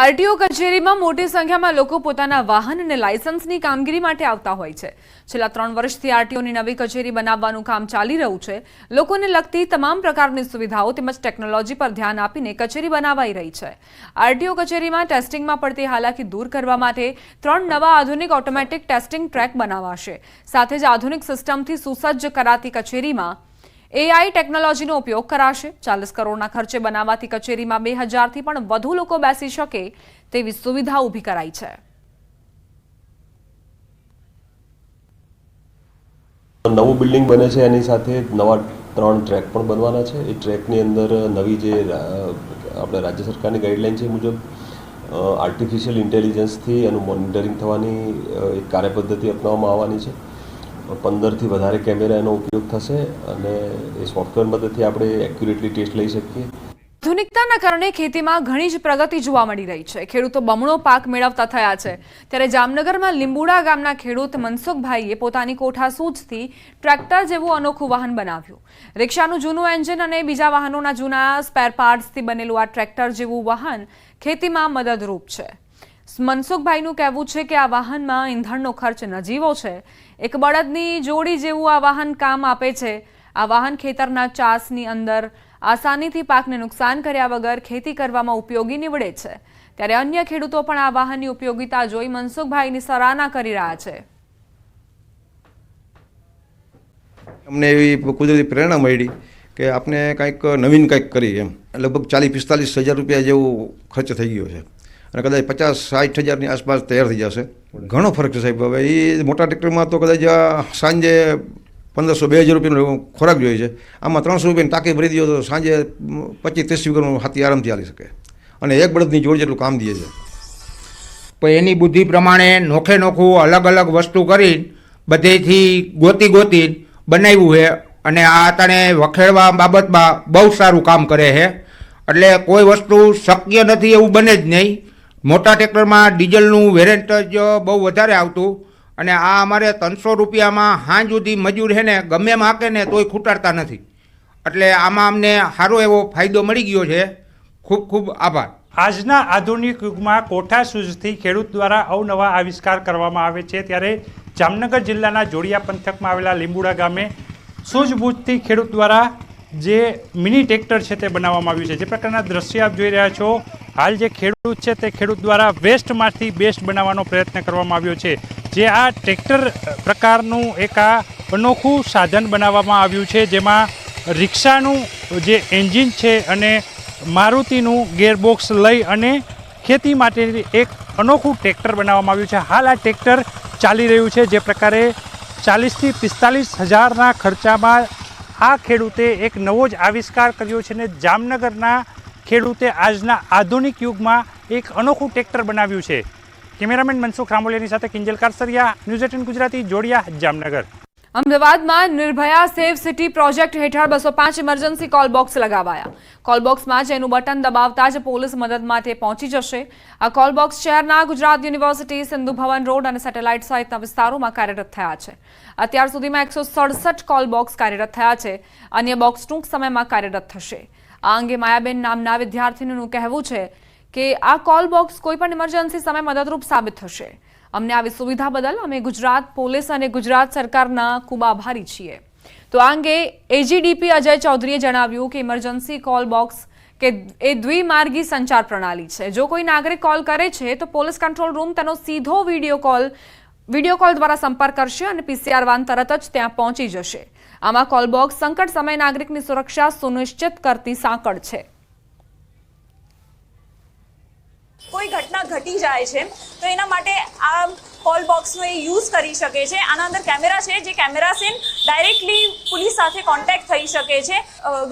RTO કચેરીમાં મોટી સંખ્યામાં લોકો પોતાના વાહન અને લાયસન્સની કામગીરી માટે આવતા હોય છે। છેલ્લા 3 વર્ષથી આરટીઓની નવી કચેરી બનાવવાનું કામ ચાલી રહ્યું છે। લોકોને લગતી તમામ પ્રકારની સુવિધાઓ તેમજ ટેકનોલોજી પર ધ્યાન આપીને કચેરી બનાવાઈ રહી છે। આરટીઓ કચેરીમાં ટેસ્ટિંગમાં પડતી હાલાકી દૂર કરવા માટે 3 નવા આધુનિક ઓટોમેટિક ટેસ્ટિંગ ટ્રેક બનાવાશે। સાથે જ આધુનિક સિસ્ટમથી સુસજ્જ કરાતી કચેરીમાં एआई टेक्नोलॉजीનો ઉપયોગ કરાશે। 40 કરોડના ખર્ચે બનાવાતી કચેરીમાં 2000 થી પણ વધુ લોકો બેસી શકે તેવી સુવિધા ઊભી કરાઈ છે। નવું બિલ્ડિંગ બને છે એની સાથે નવા 3 ટ્રેક પણ બનવાના છે। એ ટ્રેકની અંદર નવી જે આપણે રાજ્ય સરકારની ગાઈડલાઈન છે મુજબ આર્ટિફિશિયલ ઇન્ટેલિજન્સથી એનું મોનિટરિંગ થવાની એક કાર્યપદ્ધતિ અપનાવવામાં આવવાની છે। 15 થી વધારે કેમેરાનો ઉપયોગ થશે અને એ સોફ્ટવેર મદદથી આપણે એક્યુરેટલી ટેસ્ટ લઈ શકીએ। આધુનિકતાના કારણે ખેતીમાં ઘણી જ પ્રગતિ જોવા મળી રહી છે। ખેડૂતો બમણો પાક મેળવતા થયા છે। ત્યારે જામનગરમાં લીંબુડા ગામના ખેડૂત મનસુખભાઈએ પોતાની કોઠાસૂઝથી ટ્રેક્ટર જેવું અનોખું વાહન બનાવ્યું। રિક્ષાનું જૂનું એન્જિન અને બીજા વાહનોના જૂના સ્પેર પાર્ટ્સથી બનેલું આ ટ્રેક્ટર જેવું વાહન ખેતીમાં મદદરૂપ છે। મનસુખભાઈનું કહેવું છે કે આ વાહનમાં ઈંધણનો ખર્ચ નજીવો છે। એક બળદની જોડી જેવું આ વાહન કામ આપે છે। આ વાહન ખેતરના ચાસની અંદર આસાનીથી પાકને નુકસાન કર્યા વગર ખેતી કરવામાં ઉપયોગી નીવડે છે। ત્યારે અન્ય ખેડૂતો પણ આ વાહનની ઉપયોગિતા જોઈ મનસુખભાઈની સરાહના કરી રહ્યા છે। અમને એવી કુદરતી પ્રેરણા મળી કે આપણે કંઈક નવીન કંઈક કરીએ એમ। લગભગ 40-45 હજાર રૂપિયા જેવું ખર્ચ થઈ ગયો છે અને કદાચ 50-60 હજારની આસપાસ તૈયાર થઈ જશે। ઘણો ફરક છે સાહેબ। હવે એ મોટા ટ્રેક્ટરમાં તો કદાચ સાંજે 1500-2000 રૂપિયાનો ખોરાક જોઈએ છે। આમાં 300 રૂપિયાની ટાંકી ભરી દો તો સાંજે 25-30 વીઘાનું હાથી આરામથી હાલી શકે અને એક બળદની જોડ જેટલું કામ દે છે। પણ એની બુદ્ધિ પ્રમાણે નોખે નોખું અલગ અલગ વસ્તુ કરી બધેથી ગોતી બનાવ્યું છે અને આ અત્યારે વખેડવા બાબતમાં બહુ સારું કામ કરે છે। એટલે કોઈ વસ્તુ શક્ય નથી એવું બને જ નહીં। મોટા ટ્રેક્ટરમાં ડીઝલનું વેરિયન્ટ જ બહુ વધારે આવતું અને આ અમારે 300 રૂપિયામાં હાંજ સુધી મજૂર છે ને ગમે એમ હાકે ને તોય ખૂટાડતા નથી। એટલે આમાં અમને સારો એવો ફાયદો મળી ગયો છે। ખૂબ ખૂબ આભાર। આજના આધુનિક યુગમાં કોઠાસૂઝથી ખેડૂત દ્વારા અવનવા આવિષ્કાર કરવામાં આવે છે। ત્યારે જામનગર જિલ્લાના જોડિયા પંથકમાં આવેલા લીંબુડા ગામે સૂઝબૂઝથી ખેડૂત દ્વારા જે મિની ટ્રેક્ટર છે તે બનાવવામાં આવ્યું છે। જે પ્રકારના દ્રશ્ય આપ જોઈ રહ્યા છો, હાલ જે ખેડૂત છે તે ખેડૂત દ્વારા વેસ્ટમાંથી બેસ્ટ બનાવવાનો પ્રયત્ન કરવામાં આવ્યો છે। જે આ ટ્રેક્ટર પ્રકારનું એક આ અનોખું સાધન બનાવવામાં આવ્યું છે, જેમાં રિક્ષાનું જે એન્જિન છે અને મારુતિનું ગેરબોક્સ લઈ અને ખેતી માટે એક અનોખું ટ્રેક્ટર બનાવવામાં આવ્યું છે। હાલ આ ટ્રેક્ટર ચાલી રહ્યું છે। જે પ્રકારે 40થી 45 હજારના ખર્ચામાં આ ખેડૂતે એક નવો જ આવિષ્કાર કર્યો છે ને જામનગરના ખેડૂતે આજના આધુનિક યુગમાં એક અનોખું ટ્રેક્ટર બનાવ્યું છે। કેમેરામેન મનસુખ રામોલિયાની સાથે કિંજલ કારસરિયા, ન્યૂઝ 18 ગુજરાતી, જોડિયા, જામનગર। અમદાવાદમાં નિર્ભયા સેફ સિટી પ્રોજેક્ટ હેઠળ 205 ઇમરજન્સી કોલ બોક્સ લગાવાયા। કોલ બોક્સમાં જેનું બટન દબાવતા જ પોલીસ મદદ માટે પહોંચી જશે। આ કોલ બોક્સ શહેરના ગુજરાત યુનિવર્સિટી, સિંધુ ભવન રોડ અને સેટેલાઇટ સહિતના વિસ્તારોમાં કાર્યરત થયા છે। અત્યાર સુધીમાં 167 કોલ બોક્સ કાર્યરત થયા છે। અન્ય બોક્સ ટૂંક સમયમાં કાર્યરત થશે। આ અંગે માયાબેન નામના વિદ્યાર્થીનું કહેવું છે કે આ કોલ બોક્સ કોઈપણ ઇમરજન્સી સમયે મદદરૂપ સાબિત થશે। અમને આવી સુવિધા બદલ અમે ગુજરાત પોલીસ અને ગુજરાત સરકારના ખૂબ આભારી છીએ। તો આ અંગે એજીડીપી અજય ચૌધરીએ જણાવ્યું કે ઇમરજન્સી કોલ બોક્સ કે એ દ્વિમાર્ગી સંચાર પ્રણાલી છે। જો કોઈ નાગરિક કોલ કરે છે તો પોલીસ કંટ્રોલ રૂમ તેનો સીધો વિડીયો કોલ દ્વારા સંપર્ક કરશે અને પીસીઆર વાન તરત જ ત્યાં પહોંચી જશે। આમાં કોલ બોક્સ સંકટ સમયે નાગરિકની સુરક્ષા સુનિશ્ચિત કરતી સાંકળ છે। કોઈ ઘટના ઘટી જાય છે તો એના માટે આ કોલ બોક્સનો એ યુઝ કરી શકે છે। આના અંદર કેમેરા છે, જે કેમેરાથી ડાયરેક્ટલી પોલીસ સાથે કોન્ટેક્ટ થઈ શકે છે।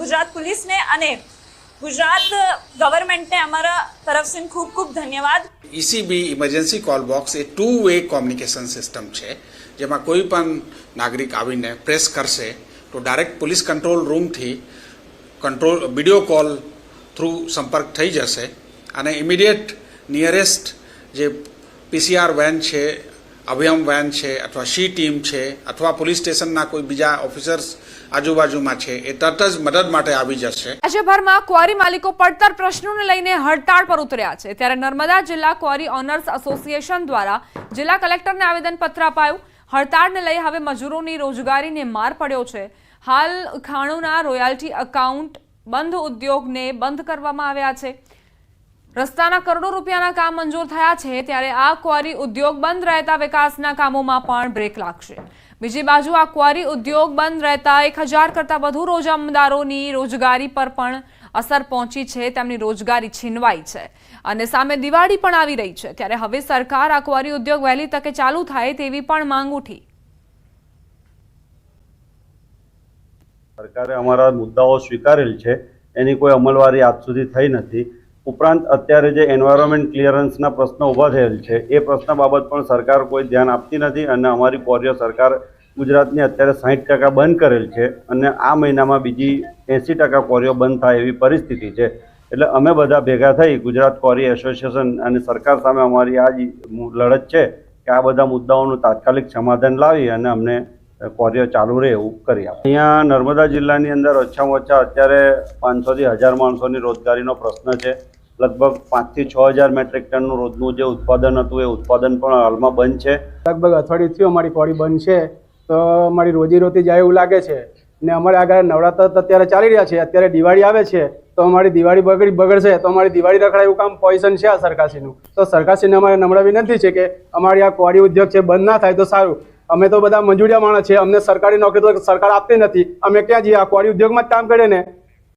ગુજરાત પોલીસને અને ગુજરાત ગવર્મેન્ટને અમારા તરફથી ખૂબ ખૂબ ધન્યવાદ। ઈસીબી ઇમરજન્સી કોલ બોક્સ એ 2-વે કોમ્યુનિકેશન સિસ્ટમ છે, જેમાં કોઈ પણ નાગરિક આવીને પ્રેસ કરશે તો ડાયરેક્ટ પોલીસ કંટ્રોલ રૂમથી વિડીયો કોલ થ્રુ સંપર્ક થઈ જશે અને ઇમિડિયેટ નિયરેસ્ટ જે પીસીઆર વેન છે અભયમ વેન છે અથવા સી ટીમ છે અથવા પોલીસ સ્ટેશનના કોઈ બીજા ઓફિસર્સ આજુબાજુમાં છે એ તરત જ મદદ માટે આવી જશે. રાજ્યભરમાં ક્વારી માલિકો પડતર પ્રશ્નોને લઈને હડતાળ પર ઉતર્યા છે. ત્યારે નર્મદા જિલ્લા ક્વારી ઓનર્સ એસોસિએશન દ્વારા જિલ્લા કલેક્ટરને આવેદનપત્ર અપાયું. હડતાળને લઈ હવે મજૂરોની રોજગારીને માર પડ્યો છે. હાલ ખાણોના રોયલ્ટી એકાઉન્ટ બંધ ઉદ્યોગને બંધ કરવામાં આવ્યા છે. રસ્તાના કરોડો રૂપિયાના કામ મંજૂર થયા છે, ત્યારે આ ક્વારી ઉદ્યોગ બંધ રહેતા વિકાસના કામોમાં પણ બ્રેક લાગશે. બીજી બાજુ આ ક્વારી ઉદ્યોગ બંધ રહેતા 1000 કરતાં વધુ રોજમદારોની રોજગારી પર પણ અસર પહોંચી છે. તેમની રોજગારી છીનવાઈ છે અને સામે દિવાળી પણ આવી રહી છે. ત્યારે હવે સરકાર આ ક્વારી ઉદ્યોગ વહેલી તકે ચાલુ થાય તેવી પણ માંગ ઉઠી. સરકારે અમારા મુદ્દાઓ સ્વીકારેલ છે, એની કોઈ અમલવારી આજ સુધી થઈ નથી. ઉપરાંત અત્યારે જે એન્વાયરમેન્ટ ક્લિયરન્સના પ્રશ્નો ઊભા થયેલ છે એ પ્રશ્ન બાબત પણ સરકાર કોઈ ધ્યાન આપતી નથી અને અમારી ક્વોરીઓ સરકાર ગુજરાતની અત્યારે 60% બંધ કરેલ છે અને આ મહિનામાં બીજી 80% ક્વોરીઓ બંધ થાય એવી પરિસ્થિતિ છે. એટલે અમે બધા ભેગા થઈ ગુજરાત ક્વોરી એસોસિએશન અને સરકાર સામે અમારી આ જ લડત છે કે આ બધા મુદ્દાઓનું તાત્કાલિક સમાધાન લાવી અને અમને ક્વોરીઓ ચાલુ રહે એવું કરી આપે. અહીંયા નર્મદા જિલ્લાની અંદર ઓછામાં ઓછા અત્યારે 500થી 1000 માણસોની રોજગારીનો પ્રશ્ન છે. લગભગ 5 થી 6000 મેટ્રિક ટનનું રોજનું જે ઉત્પાદન હતું એ ઉત્પાદન પણ હાલમાં બંધ છે. લગભગ અઠવાડિયું થયું અમારી ક્વોરી બંધ છે, તો અમારી રોજીરોટી જાય એવું લાગે છે. ને અમારે આગળ નવરાત્ર અત્યારે ચાલી રહ્યા છે, અત્યારે દિવાળી આવે છે, તો અમારી દિવાળી બગડશે તો અમારી દિવાળી રખડાય એવું કામ પોઝિશન છે આ સરકારશ્રીનું. તો સરકારશ્રીને અમારે નમ્ર વિનંતી છે કે અમારી આ ક્વોરી ઉદ્યોગ છે બંધ ના થાય તો સારું. અમે તો બધા મંજૂરિયા માણસ છે, અમને સરકારી નોકરી તો સરકાર આપતી નથી, અમે ક્યાં જઈએ? આ ક્વોરી ઉદ્યોગમાં જ કામ કરીએ ને.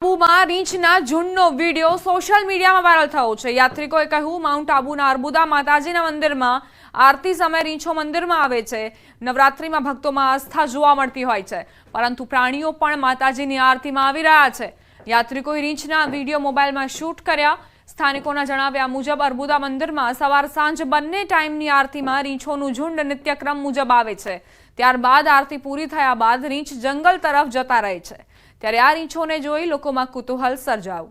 આબુમાં રીંછના ઝુંડનો વિડીયો સોશિયલ મીડિયામાં વાયરલ થયો છે. યાત્રિકોએ કહ્યું, માઉન્ટ આબુના અર્બુદા માતાજીના મંદિરમાં આરતી સમયે રીંછો મંદિરમાં આવે છે. નવરાત્રિમાં ભક્તોમાં આસ્થા જોવા મળતી હોય છે, પરંતુ પ્રાણીઓ પણ માતાજીની આરતીમાં આવી રહ્યા છે. યાત્રિકોએ રીંછના વિડીયો મોબાઈલમાં શૂટ કર્યા. સ્થાનિકોના જણાવ્યા મુજબ અર્બુદા મંદિરમાં સવાર સાંજ બંને ટાઈમની આરતીમાં રીંછોનું ઝુંડ નિત્યક્રમ મુજબ આવે છે. ત્યારબાદ આરતી પૂરી થયા બાદ રીંછ જંગલ તરફ જતા રહે છે. ત્યારે આ રીંછોને જોઈ લોકોમાં કુતૂહલ સર્જાયું.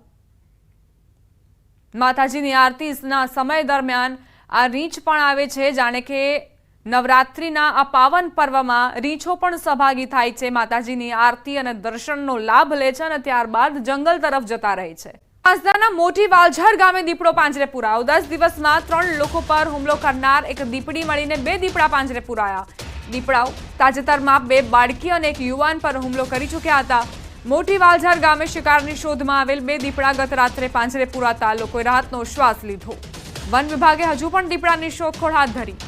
માતાજીની આરતીના સમય દરમિયાન આ રીંછ પણ આવે છે. જાણે કે નવરાત્રિના આ પાવન પર્વમાં રીંછો પણ સહભાગી થાય છે, માતાજીની આરતી અને દર્શનનો લાભ લે છે અને ત્યારબાદ જંગલ તરફ જતા રહે છે. આજના મોટી વાલઝર ગામે દીપડો પાંજરે પુરાયો. 10 દિવસમાં 3 લોકો પર હુમલો કરનાર એક દીપડી મળીને 2 દીપડા પાંજરે પુરાયા. દીપડાઓ તાજેતરમાં 2 બાળકી અને એક યુવાન પર હુમલો કરી ચૂક્યા હતા. મોટી વાલઝર ગામે શિકારની શોધમાં આવેલ 2 દીપડા ગત રાત્રે પાંજરે પુરાતા લોકોએ રાહતનો શ્વાસ લીધો. વન વિભાગે હજુ પણ દીપડાની શોધખોળ હાથ ધરી.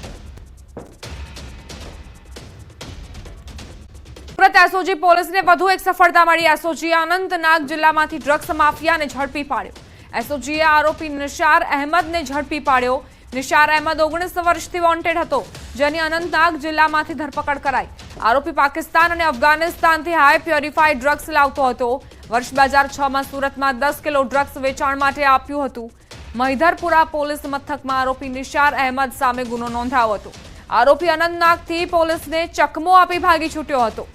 સુરત એસઓજી પોલીસને વધુ એક સફળતા મળી. એસઓજીએ અનંતનાગ જિલ્લામાંથી ડ્રગ્સ માફિયાને ઝડપી પાડ્યો. એસઓજીએ આરોપી નિશાર અહેમદને ઝડપી પાડ્યો. નિશાર અહેમદ 19 વર્ષથી વોન્ટેડ હતો, જેની અનંતનાગ જિલ્લામાંથી ધરપકડ કરાઈ. આરોપી પાકિસ્તાન અને અફઘાનિસ્તાનથી હાઈ પ્યોરિફાઈડ ડ્રગ્સ લાવતો હતો. વર્ષ 2006માં સુરતમાં 10 કિલો ડ્રગ્સ વેચાણ માટે આપ્યું હતું. મહિધરપુરા પોલીસ મથકમાં આરોપી નિશાર અહેમદ સામે ગુનો નોંધાયો હતો. આરોપી અનંતનાગથી પોલીસને ચકમો આપી ભાગી છૂટ્યો હતો.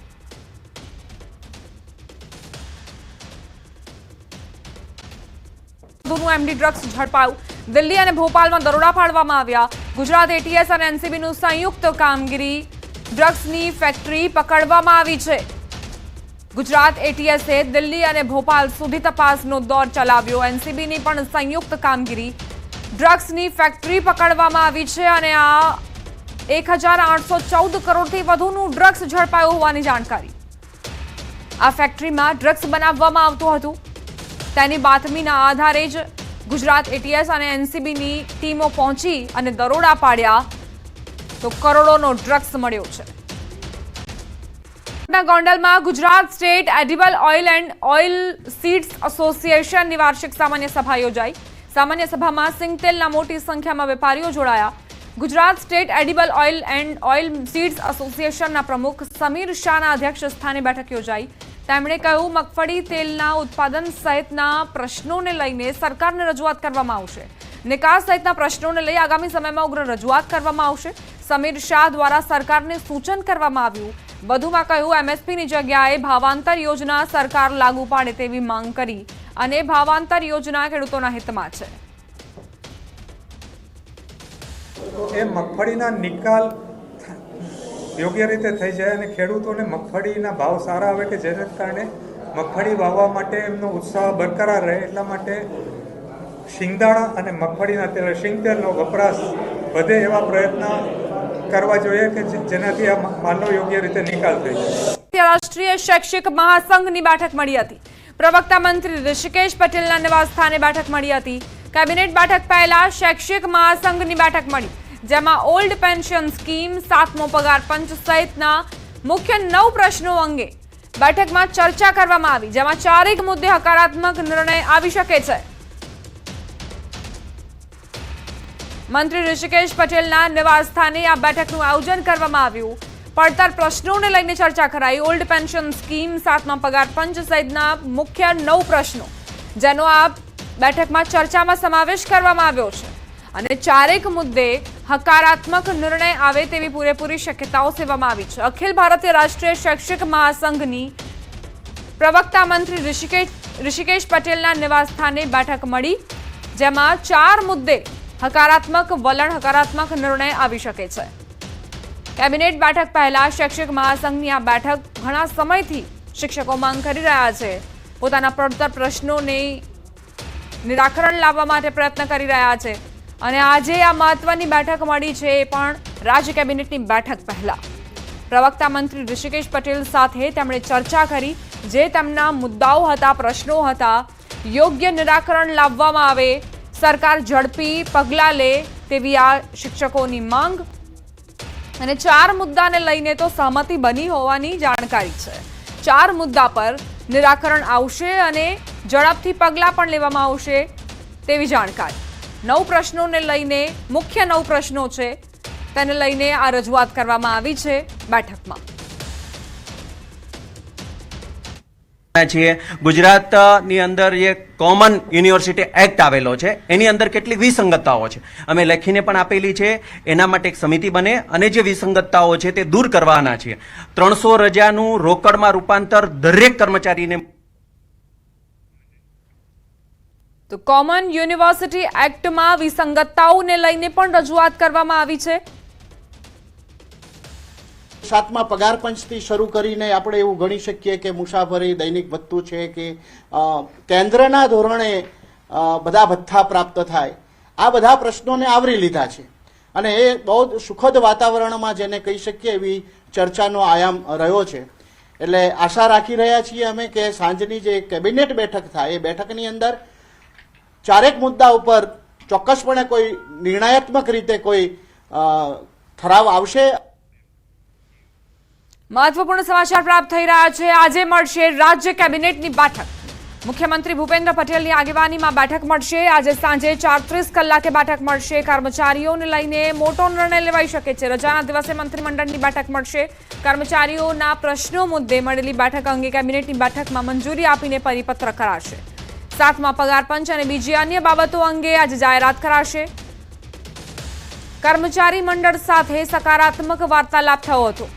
MD drugs ઝડપાયું. દિલ્હી અને ભોપાલમાં દરોડા પાડવામાં આવ્યા. ગુજરાત એટીએસ અને એનસીબીનું સંયુક્ત કામગીરી. ડ્રગ્સની ફેક્ટરી પકડવામાં આવી છે. ગુજરાત એટીએસે દિલ્હી અને ભોપાલ સુધી તપાસનો દોર ચલાવ્યો. એનસીબીની પણ સંયુક્ત કામગીરી. ડ્રગ્સની ફેક્ટરી પકડવામાં આવી છે અને આ 1814 કરોડથી વધુનું ડ્રગ્સ ઝડપાયું હોવાની જાણકારી. આ ફેક્ટરીમાં ડ્રગ્સ બનાવવામાં આવતું હતું. તેની બાતમીના આધારે જ ગુજરાત એટીએસ અને એનસીબીની ટીમો પહોંચી અને દરોડા પાડ્યા તો કરોડોનો ડ્રગ્સ મળ્યો છે. ગોંડલમાં Gujarat state edible oil and oil seeds એસોસિએશનની વાર્ષિક સામાન્ય સભા યોજાઈ. સામાન્ય સભામાં સિંગતેલના મોટી સંખ્યામાં વેપારીઓ જોડાયા. Gujarat state edible oil and oil seeds એસોસિએશનના પ્રમુખ સમીર શાહના અધ્યક્ષ સ્થાને બેઠક યોજાઈ. તેમણે કહ્યું, મગફળી તેલના ઉત્પાદન સહિતના પ્રશ્નોને લઈને સરકારને રજૂઆત કરવામાં આવશે. નિકાસ સહિતના પ્રશ્નોને લઈ આગામી સમયમાં ઉગ્ર રજૂઆત કરવામાં આવશે. સમીર શાહ દ્વારા સરકારને સૂચન કરવામાં આવ્યું. વધુમાં કહ્યું, એમએસપીની જગ્યાએ ભાવાંતર યોજના સરકાર લાગુ પાડે તેવી માંગ કરી અને ભાવાંતર યોજના ખેડૂતોના હિતમાં છે. તો એ મગફળીના નિકાલ યોગ્ય રીતે થઈ જાય અને ખેડૂતોને મગફળીના ભાવ સારા આવે કે જેને કારણે મગફળી વાવવા માટે એમનો ઉત્સાહ બરકરાર રહે, એટલા માટે શિંગદાણા અને મગફળીના તેલ, શિંગ તેલનો વપરાશ વધે એવા પ્રયત્ન કરવા જોઈએ કે જેનાથી આ માલનો યોગ્ય રીતે નિકાલ થઈ જાય. રાષ્ટ્રીય શૈક્ષિક મહાસંઘની બેઠક મળી હતી. પ્રવક્તા મંત્રી ઋષિકેશ પટેલના નિવાસસ્થાને બેઠક મળી હતી. કેબિનેટ બેઠક પહેલા શૈક્ષિક મહાસંઘની બેઠક મળી, જેમાં ઓલ્ડ પેન્શન સ્કીમ, 7મો પગાર પંચ સહિતના મુખ્ય 9 પ્રશ્નો અંગે બેઠકમાં ચર્ચા કરવામાં આવી, જેમાં 4 મુદ્દે હકારાત્મક નિર્ણય આવી શકે છે. મંત્રી ઋષિકેશ પટેલના નિવાસસ્થાને આ બેઠકનું આયોજન કરવામાં આવ્યું. પડતર પ્રશ્નોને લઈને ચર્ચા કરાઈ. ઓલ્ડ પેન્શન સ્કીમ, 7મા પગાર પંચ સહિતના મુખ્ય 9 પ્રશ્નો, જેનો આ બેઠકમાં ચર્ચામાં સમાવેશ કરવામાં આવ્યો છે અને 4 મુદ્દે હકારાત્મક નિર્ણય આવે તેવી પૂરેપૂરી શક્યતાઓ સેવવામાં આવી છે. અખિલ ભારતીય રાષ્ટ્રીય શૈક્ષિક મહાસંઘની પ્રવક્તા મંત્રી ઋષિકેશ પટેલના નિવાસસ્થાને બેઠક મળી, જેમાં 4 મુદ્દે હકારાત્મક વલણ, હકારાત્મક નિર્ણય આવી શકે છે. કેબિનેટ બેઠક પહેલા શૈક્ષિક મહાસંઘની આ બેઠક ઘણા સમયથી શિક્ષકો માંગ કરી રહ્યા છે. પોતાના પડતર પ્રશ્નોને નિરાકરણ લાવવા માટે પ્રયત્ન કરી રહ્યા છે અને આજે આ મહત્વની બેઠક મળી છે, એ પણ રાજ્ય કેબિનેટની બેઠક પહેલા. પ્રવક્તા મંત્રી ઋષિકેશ પટેલ સાથે તેમણે ચર્ચા કરી. જે તેમના મુદ્દાઓ હતા, પ્રશ્નો હતા, યોગ્ય નિરાકરણ લાવવામાં આવે, સરકાર ઝડપી પગલાં લે તેવી આ શિક્ષકોની માંગ અને 4 મુદ્દાને લઈને તો સહમતિ બની હોવાની જાણકારી છે. 4 મુદ્દા પર નિરાકરણ આવશે અને ઝડપથી પગલાં પણ લેવામાં આવશે તેવી જાણકારી. 9 પ્રશ્નોને લઈને, મુખ્ય 9 પ્રશ્નો છે, તેને લઈને આ રજૂઆત કરવામાં આવી છે બેઠકમાં. છીએ ગુજરાતની અંદર જે કોમન યુનિવર્સિટી એક્ટ આવેલો છે એની અંદર કેટલી વિસંગતતાઓ છે અમે લખીને પણ આપેલી છે. એના માટે એક સમિતિ બને અને જે વિસંગતતાઓ છે તે દૂર કરવાના છે. 300 રજાનું રોકડમાં રૂપાંતર દરેક કર્મચારીને. તો કોમન યુનિવર્સિટી એક્ટમાં વિસંગતતાઓને લઈને પણ રજૂઆત કરવામાં આવી છે. 7મા પગાર પંચથી શરૂ કરીને આપણે એવું ગણી શકીએ કે મુસાફરી, દૈનિક ભથ્થું છે કે કેન્દ્રના ધોરણે બધા ભથ્થા પ્રાપ્ત થાય, આ બધા પ્રશ્નોને આવરી લીધા છે અને એ બહુ સુખદ વાતાવરણમાં જેને કહી શકીએ એવી ચર્ચાનો આયામ રહ્યો છે. એટલે આશા રાખી રહ્યા છીએ અમે કે સાંજની જે કેબિનેટ બેઠક થાય એ બેઠકની અંદર 4 મુદ્દા ઉપર ચોક્કસપણે કોઈ નિર્ણયાત્મક રીતે કોઈ ઠરાવ આવશે. મહત્વપૂર્ણ સમાચાર પ્રાપ્ત થઈ રહ્યા છે. આજે મળશે રાજ્ય કેબિનેટની બેઠક. મુખ્યમંત્રી ભૂપેન્દ્ર પટેલની આગેવાનીમાં બેઠક મળશે. આજે સાંજે 4:30 કલાકે બેઠક મળશે. કર્મચારીઓને લઈને મોટો નિર્ણય લેવાઈ શકે છે. રજાના દિવસે મંત્રીમંડળની બેઠક મળશે. કર્મચારીઓના પ્રશ્નો મુદ્દે મળેલી બેઠક અંગે કેબિનેટની બેઠકમાં મંજૂરી આપીને પરિપત્ર કરાશે. 7મા પગાર પંચ અને બીજી અન્ય બાબતો અંગે આજે જાહેરાત કરાશે. કર્મચારી મંડળ સાથે સકારાત્મક વાર્તાલાપ થયો હતો.